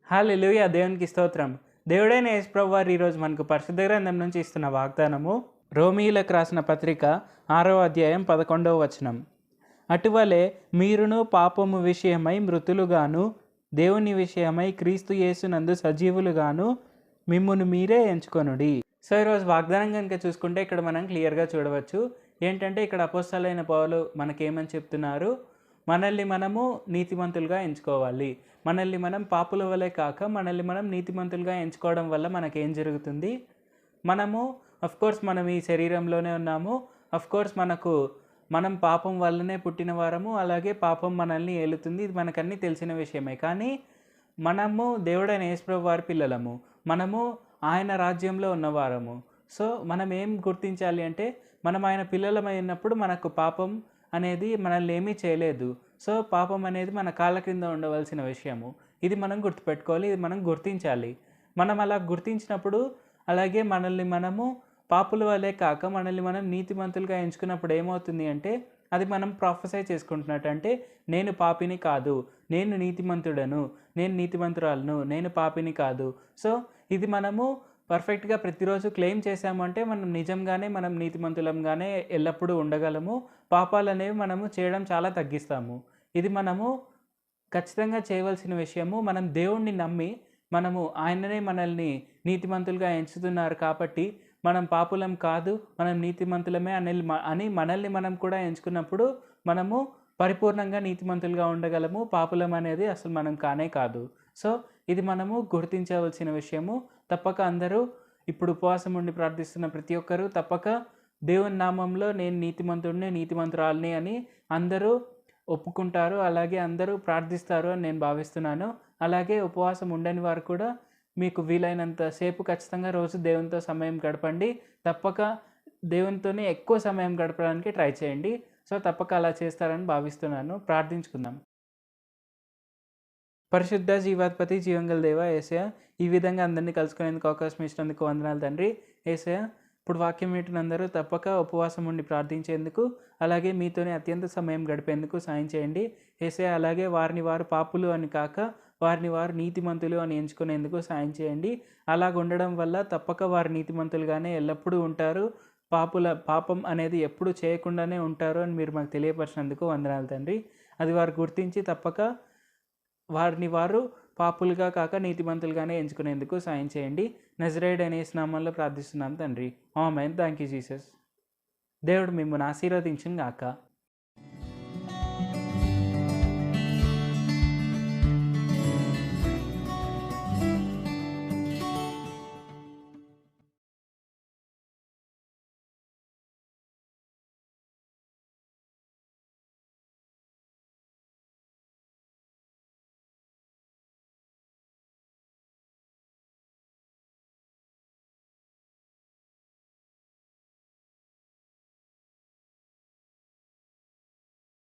హల్లెలూయా! దేవునికి స్తోత్రం. దేవుడైన యేసు ప్రభువారు ఈరోజు మనకు పరిశుద్ధ గ్రంథం నుంచి ఇస్తున్న వాగ్దానము రోమీయులకు రాసిన పత్రిక 6వ అధ్యాయం 11వ వచనం. అటువలే మీరును పాపము విషయమై మృతులుగాను దేవుని విషయమై క్రీస్తు యేసునందు సజీవులుగాను మిమ్మును మీరే ఎంచుకొనుడి. సో ఈరోజు వాగ్దానం కనుక చూసుకుంటే ఇక్కడ మనం క్లియర్గా చూడవచ్చు. ఏంటంటే ఇక్కడ అపోస్తలుడైన పౌలు మనకేమని చెప్తున్నారు, మనల్ని మనము నీతిమంతులుగా ఎంచుకోవాలి. మనల్ని మనం పాపుల వలె కాక మనల్ని మనం నీతిమంతులుగా ఎంచుకోవడం వల్ల మనకేం జరుగుతుంది, మనము అఫ్కోర్స్ మనం ఈ శరీరంలోనే ఉన్నాము. అఫ్కోర్స్ మనం పాపం వల్లనే పుట్టిన వారము, అలాగే పాపం మనల్ని ఏలుతుంది. ఇది మనకన్నీ తెలిసిన విషయమే. కానీ మనము దేవుడైన యేసు ప్రభు వారి పిల్లలము, మనము ఆయన రాజ్యంలో ఉన్నవారము. సో మనం ఏం గుర్తించాలి అంటే, మనం ఆయన పిల్లలమైనప్పుడు మనకు పాపం అనేది మనల్ని ఏమీ చేయలేదు. సో పాపం అనేది మన కాళ్ళ క్రింద ఉండవలసిన విషయము. ఇది మనం గుర్తుపెట్టుకోవాలి, ఇది మనం గుర్తించాలి. మనం అలా గుర్తించినప్పుడు, అలాగే మనల్ని మనము పాపుల వలె కాక మనల్ని మనం నీతిమంతులుగా ఎంచుకున్నప్పుడు ఏమవుతుంది అంటే, అది మనం ప్రొఫెసై చేసుకుంటున్నట్టు. అంటే నేను పాపిని కాదు, నేను నీతిమంతుడను, నేను నీతిమంతురాలను, నేను పాపిని కాదు. సో ఇది మనము పర్ఫెక్ట్గా ప్రతిరోజు క్లెయిమ్ చేసామంటే మనం నిజంగానే మనం నీతిమంతులంగానే ఎల్లప్పుడూ ఉండగలము. పాపాలు అనేవి మనము చేయడం చాలా తగ్గిస్తాము. ఇది మనము ఖచ్చితంగా చేయవలసిన విషయము. మనం దేవుణ్ణి నమ్మి మనము ఆయననే మనల్ని నీతిమంతులుగా ఎంచుతున్నారు కాబట్టి మనం పాపులం కాదు, మనం నీతిమంతులమే అని మనల్ని మనం కూడా ఎంచుకున్నప్పుడు మనము పరిపూర్ణంగా నీతిమంతులుగా ఉండగలము. పాపులం అనేది అసలు మనం కానే కాదు. సో ఇది మనము గుర్తించవలసిన విషయము. తప్పక అందరూ ఇప్పుడు ఉపవాసం ఉండి ప్రార్థిస్తున్న ప్రతి ఒక్కరూ తప్పక దేవుని నామంలో నేను నీతిమంతుడిని, నీతిమంతురాలిని అని అందరూ ఒప్పుకుంటారు. అలాగే అందరూ ప్రార్థిస్తారు అని నేను భావిస్తున్నాను. అలాగే ఉపవాసం ఉండని వారు కూడా మీకు వీలైనంత సేపు ఖచ్చితంగా రోజు దేవునితో సమయం గడపండి. తప్పక దేవునితోనే ఎక్కువ సమయం గడపడానికి ట్రై చేయండి. సో తప్పక అలా చేస్తారని భావిస్తున్నాను. ప్రార్థించుకుందాం. పరిశుద్ధ జీవాధిపతి జీవంగల దేవ యేసయ్య, ఈ విధంగా అందరినీ కలుసుకునేందుకు అవకాశం ఇచ్చినందుకు వందనాలు తండ్రి. యేసయ్య, ఇప్పుడు వాక్యం వింటున్నందరూ తప్పక ఉపవాసం ఉండి ప్రార్థించేందుకు, అలాగే మీతోనే అత్యంత సమయం గడిపేందుకు సాయం చేయండి. యేసయ్య, అలాగే వారిని వారు పాపులు అని కాక వారిని వారు నీతిమంతులు అని ఎంచుకునేందుకు సాయం చేయండి. అలాగ ఉండడం వల్ల తప్పక వారు నీతిమంతులుగానే ఎల్లప్పుడూ ఉంటారు. పాపం అనేది ఎప్పుడు చేయకుండానే ఉంటారు అని మీరు మాకు తెలియపరిచినందుకు వందనాలు తండ్రి. అది వారు గుర్తించి తప్పక వారిని వారు పాపులుగా కాక నీతిమంతులుగానే ఎంచుకునేందుకు సాయం చేయండి. నజరేయుడైన యేసు నామములో ప్రార్థిస్తున్నాం తండ్రి. ఆమేన్. Thank you Jesus. దేవుడు మిమ్మల్ని ఆశీర్వదించును గాక.